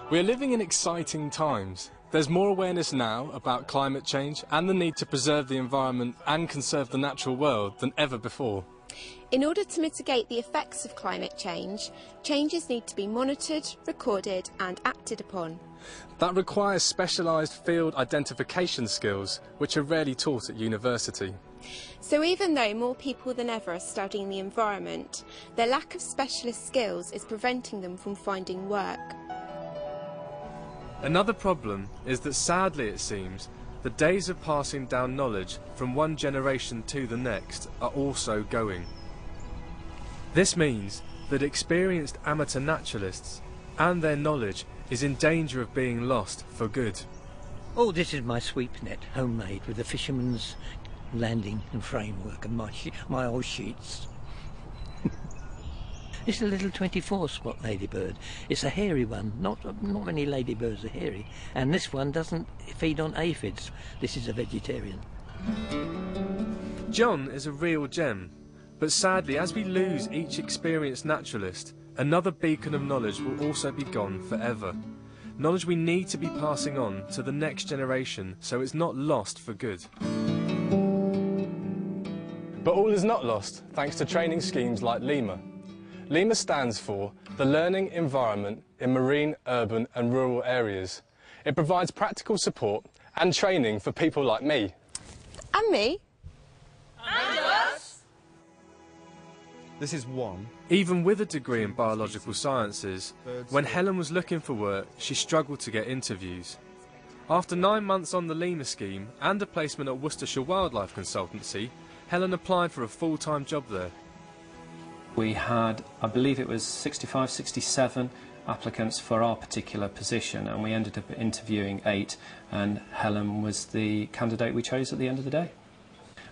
We're living in exciting times. There's more awareness now about climate change and the need to preserve the environment and conserve the natural world than ever before. In order to mitigate the effects of climate change, changes need to be monitored, recorded and acted upon. That requires specialised field identification skills, which are rarely taught at university. So even though more people than ever are studying the environment, their lack of specialist skills is preventing them from finding work. Another problem is that, sadly it seems, the days of passing down knowledge from one generation to the next are also going. This means that experienced amateur naturalists and their knowledge is in danger of being lost for good. Oh, this is my sweep net, homemade, with the fisherman's landing and framework and my old sheets. It's a little 24 spot ladybird. It's a hairy one. Not many ladybirds are hairy. And this one doesn't feed on aphids. This is a vegetarian. John is a real gem, but sadly as we lose each experienced naturalist, another beacon of knowledge will also be gone forever. Knowledge we need to be passing on to the next generation so it's not lost for good. But all is not lost thanks to training schemes like LEMUR. LEMUR stands for the Learning Environment in Marine, Urban and Rural Areas. It provides practical support and training for people like me. And me. And us. This is one. Even with a degree in biological sciences, when Helen was looking for work, she struggled to get interviews. After 9 months on the LEMUR scheme and a placement at Worcestershire Wildlife Consultancy, Helen applied for a full-time job there. We had, I believe it was 65, 67 applicants for our particular position, and we ended up interviewing 8, and Helen was the candidate we chose at the end of the day.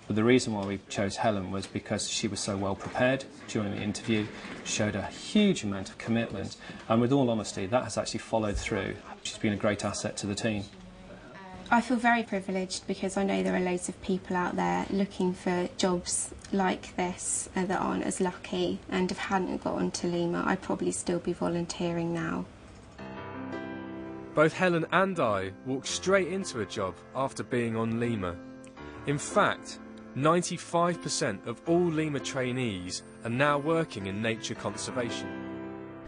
But the reason why we chose Helen was because she was so well prepared during the interview, showed a huge amount of commitment, and with all honesty, that has actually followed through. She's been a great asset to the team. I feel very privileged because I know there are loads of people out there looking for jobs like this that aren't as lucky, and if I hadn't got onto LEMUR I'd probably still be volunteering now. Both Helen and I walked straight into a job after being on LEMUR. In fact, 95% of all LEMUR trainees are now working in nature conservation.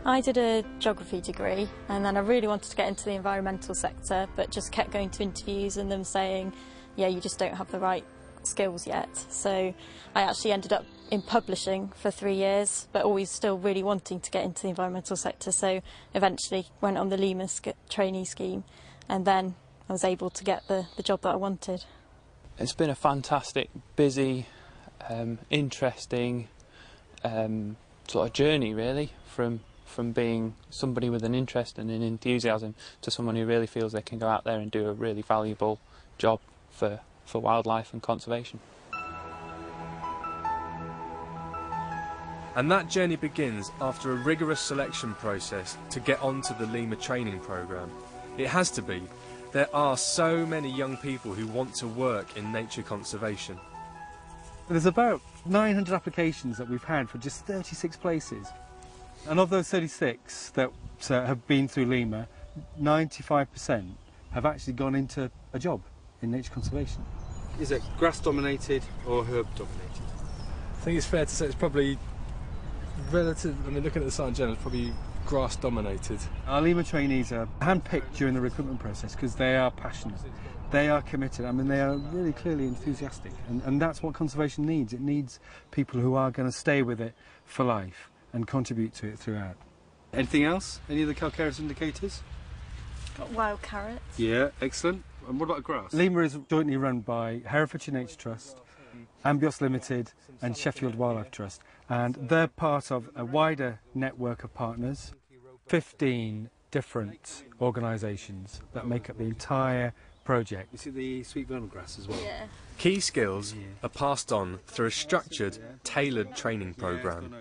I did a geography degree and then I really wanted to get into the environmental sector, but just kept going to interviews and them saying, yeah, you just don't have the right skills yet. So I actually ended up in publishing for 3 years, but always still really wanting to get into the environmental sector. So eventually went on the LEMUR trainee scheme, and then I was able to get the job that I wanted. It's been a fantastic, busy, interesting sort of journey really, from being somebody with an interest and an enthusiasm to someone who really feels they can go out there and do a really valuable job for wildlife and conservation. And that journey begins after a rigorous selection process to get onto the LEMUR training programme. It has to be. There are so many young people who want to work in nature conservation. There's about 900 applications that we've had for just 36 places. And of those 36 that have been through LEMUR, 95% have actually gone into a job in nature conservation. Is it grass dominated or herb dominated? I think it's fair to say it's probably relative, I mean looking at the site in general, it's probably grass dominated. Our LEMUR trainees are handpicked during the recruitment process because they are passionate, they are committed, I mean they are really clearly enthusiastic, and that's what conservation needs. It needs people who are going to stay with it for life and contribute to it throughout. Anything else? Any of the calcareous indicators? Got wild carrots. Yeah, excellent. And what about grass? LEMUR is jointly run by Herefordshire Nature Trust, Ambios Limited and Sheffield Wildlife Trust, and they're part of a wider network of partners, 15 different organisations that make up the entire project. You see the sweet vernal grass as well? Yeah. Key skills are passed on through a structured, tailored training programme.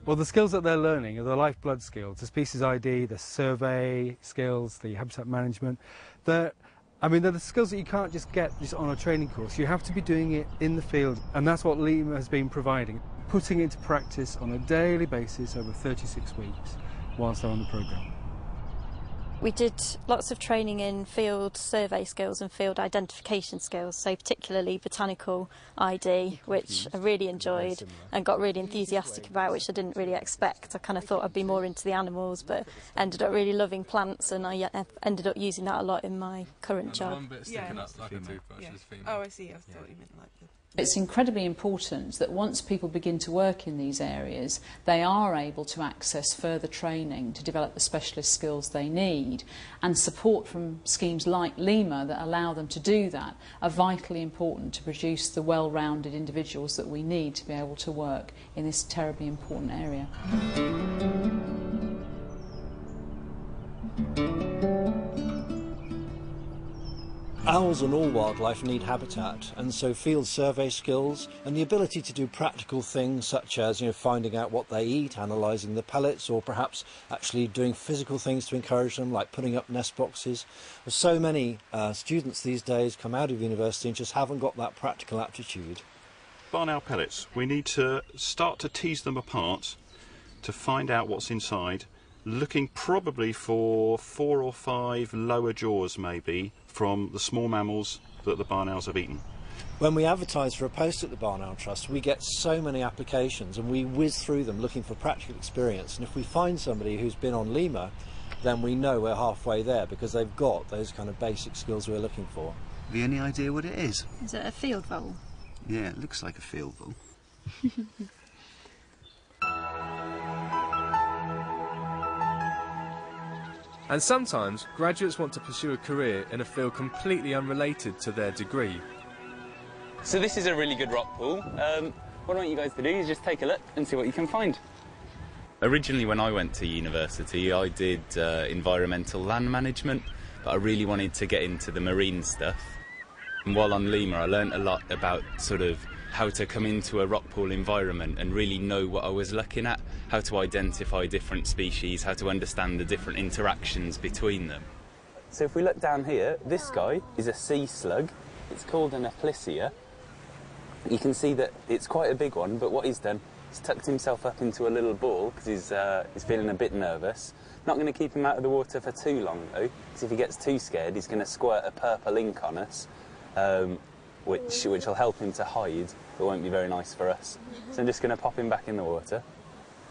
Well, the skills that they're learning are the lifeblood skills, the species ID, the survey skills, the habitat management. They're the skills that you can't just get just on a training course. You have to be doing it in the field, and that's what LEMUR has been providing, putting it into practice on a daily basis over 36 weeks whilst they're on the programme. We did lots of training in field survey skills and field identification skills, so particularly botanical ID, which I really enjoyed and got really enthusiastic about, which I didn't really expect. I kind of thought I'd be more into the animals, but ended up really loving plants, and I ended up using that a lot in my current job. One bit sticking up like a toothbrush is female. Oh, I see. I thought you meant like the... It's incredibly important that once people begin to work in these areas, they are able to access further training to develop the specialist skills they need, and support from schemes like LEMUR that allow them to do that are vitally important to produce the well-rounded individuals that we need to be able to work in this terribly important area. Owls and all wildlife need habitat, and so field survey skills and the ability to do practical things such as, finding out what they eat, analysing the pellets, or perhaps actually doing physical things to encourage them, like putting up nest boxes. So many students these days come out of university and just haven't got that practical aptitude. Barn owl pellets, we need to start to tease them apart to find out what's inside, looking probably for 4 or 5 lower jaws maybe from the small mammals that the barn owls have eaten. When we advertise for a post at the Barn Owl Trust, we get so many applications and we whiz through them looking for practical experience, and if we find somebody who's been on LEMUR, then we know we're halfway there because they've got those kind of basic skills we're looking for. Have you any idea what it is? Is it a field vole? Yeah, it looks like a field vole. And sometimes graduates want to pursue a career in a field completely unrelated to their degree. So this is a really good rock pool. What I want you guys to do is just take a look and see what you can find. Originally when I went to university I did environmental land management, but I really wanted to get into the marine stuff. And while on LEMUR I learnt a lot about sort of how to come into a rock pool environment and really know what I was looking at, how to identify different species, how to understand the different interactions between them. So if we look down here, this guy is a sea slug. It's called an aplysia. You can see that it's quite a big one, but what he's done, he's tucked himself up into a little ball because he's feeling a bit nervous. Not going to keep him out of the water for too long though, because if he gets too scared he's going to squirt a purple ink on us. Which will help him to hide, but won't be very nice for us. So I'm just going to pop him back in the water.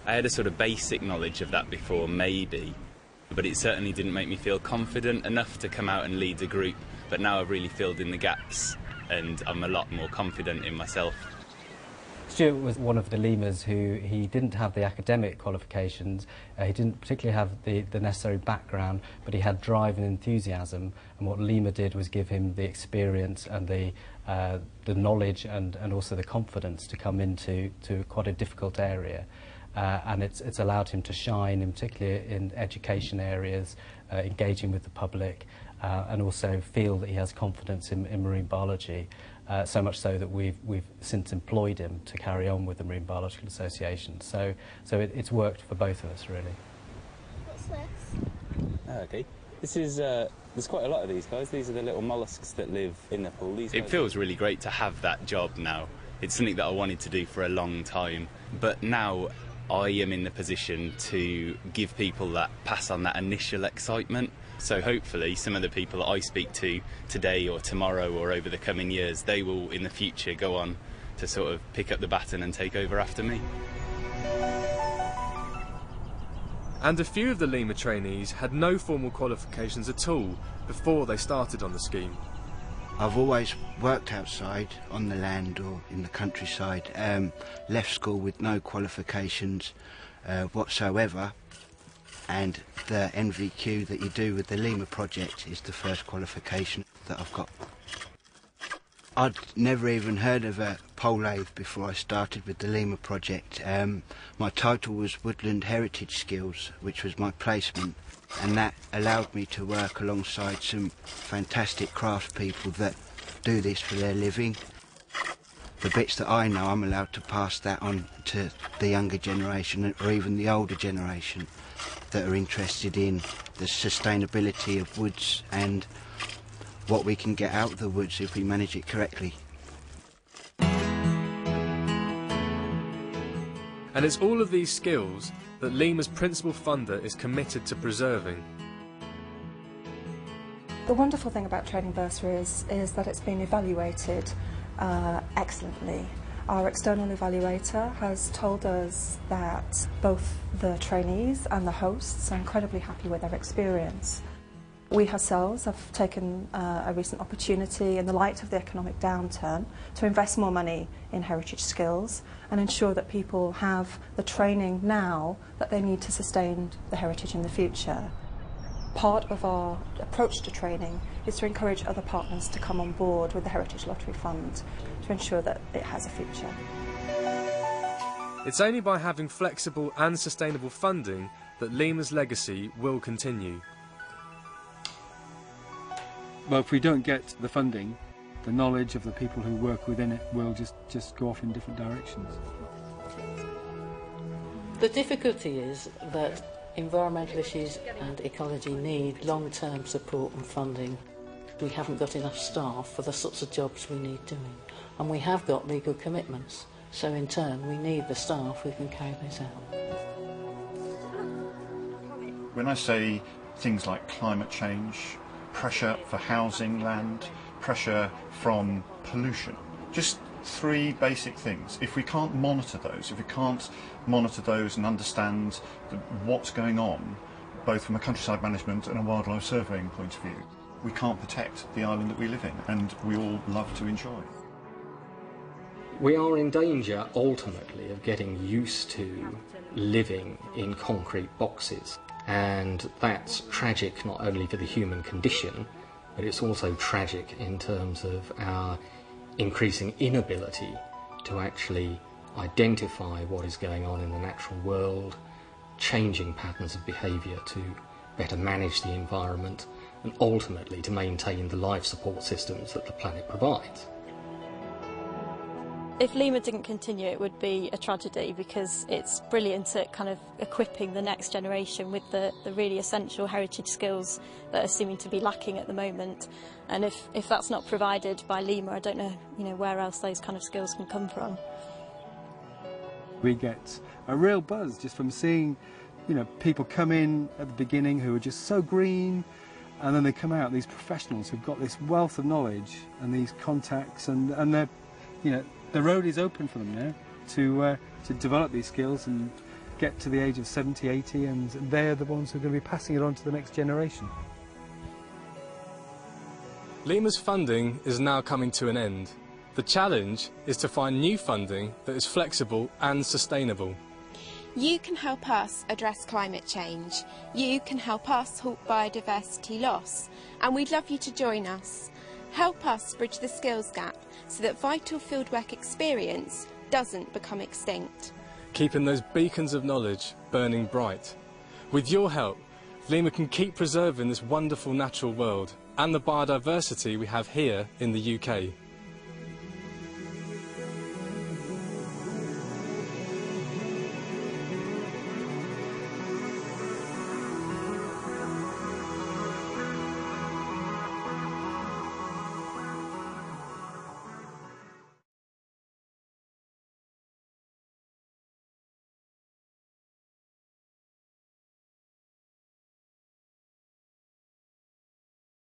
I had a sort of basic knowledge of that before, maybe, but it certainly didn't make me feel confident enough to come out and lead a group. But now I've really filled in the gaps and I'm a lot more confident in myself. Stuart was one of the LEMURs who he didn't have the academic qualifications, he didn't particularly have the necessary background, but he had drive and enthusiasm, and what LEMUR did was give him the experience and the knowledge and also the confidence to come into quite a difficult area. And it's allowed him to shine, in particular in education areas, engaging with the public, and also feel that he has confidence in marine biology. So much so that we've since employed him to carry on with the Marine Biological Association. So it's worked for both of us, really. What's this? Okay. This is, there's quite a lot of these guys. These are the little molluscs that live in the pool. It feels really great to have that job now. It's something that I wanted to do for a long time. But now I am in the position to give people that, pass on that initial excitement. So hopefully some of the people that I speak to today or tomorrow or over the coming years, they will in the future go on to sort of pick up the baton and take over after me. And a few of the LEMUR trainees had no formal qualifications at all before they started on the scheme. I've always worked outside on the land or in the countryside, left school with no qualifications whatsoever. And the NVQ that you do with the LEMUR project is the first qualification that I've got. I'd never even heard of a pole lathe before I started with the LEMUR project. My title was Woodland Heritage Skills, which was my placement, and that allowed me to work alongside some fantastic craftspeople that do this for their living. The bits that I know, I'm allowed to pass that on to the younger generation or even the older generation that are interested in the sustainability of woods and what we can get out of the woods if we manage it correctly. And it's all of these skills that LEMUR's principal funder is committed to preserving. The wonderful thing about training bursaries is that it's been evaluated excellently. Our external evaluator has told us that both the trainees and the hosts are incredibly happy with their experience. We ourselves have taken a recent opportunity in the light of the economic downturn to invest more money in heritage skills and ensure that people have the training now that they need to sustain the heritage in the future. Part of our approach to training is to encourage other partners to come on board with the Heritage Lottery Fund to ensure that it has a future. It's only by having flexible and sustainable funding that LEMUR's legacy will continue. Well, if we don't get the funding, the knowledge of the people who work within it will just go off in different directions. The difficulty is that environmental issues and ecology need long-term support and funding. We haven't got enough staff for the sorts of jobs we need doing, and we have got legal commitments, so in turn we need the staff who can carry this out. When I say things like climate change, pressure for housing land, pressure from pollution, just three basic things. If we can't monitor those, and understand what's going on, both from a countryside management and a wildlife surveying point of view, we can't protect the island that we live in and we all love to enjoy. We are in danger, ultimately, of getting used to living in concrete boxes. And that's tragic not only for the human condition, but it's also tragic in terms of our increasing inability to actually identify what is going on in the natural world, changing patterns of behaviour to better manage the environment, and ultimately to maintain the life support systems that the planet provides. If LEMUR didn't continue, it would be a tragedy, because it's brilliant at kind of equipping the next generation with the really essential heritage skills that are seeming to be lacking at the moment. And if that's not provided by LEMUR, I don't know, where else those kind of skills can come from. We get a real buzz just from seeing, people come in at the beginning who are just so green, and then they come out, these professionals who've got this wealth of knowledge and these contacts, and they're, the road is open for them now to develop these skills and get to the age of 70, 80, and they're the ones who are going to be passing it on to the next generation. LEMUR's funding is now coming to an end. The challenge is to find new funding that is flexible and sustainable. You can help us address climate change. You can help us halt biodiversity loss. And we'd love you to join us. Help us bridge the skills gap so that vital fieldwork experience doesn't become extinct. Keeping those beacons of knowledge burning bright. With your help, LEMUR can keep preserving this wonderful natural world and the biodiversity we have here in the UK.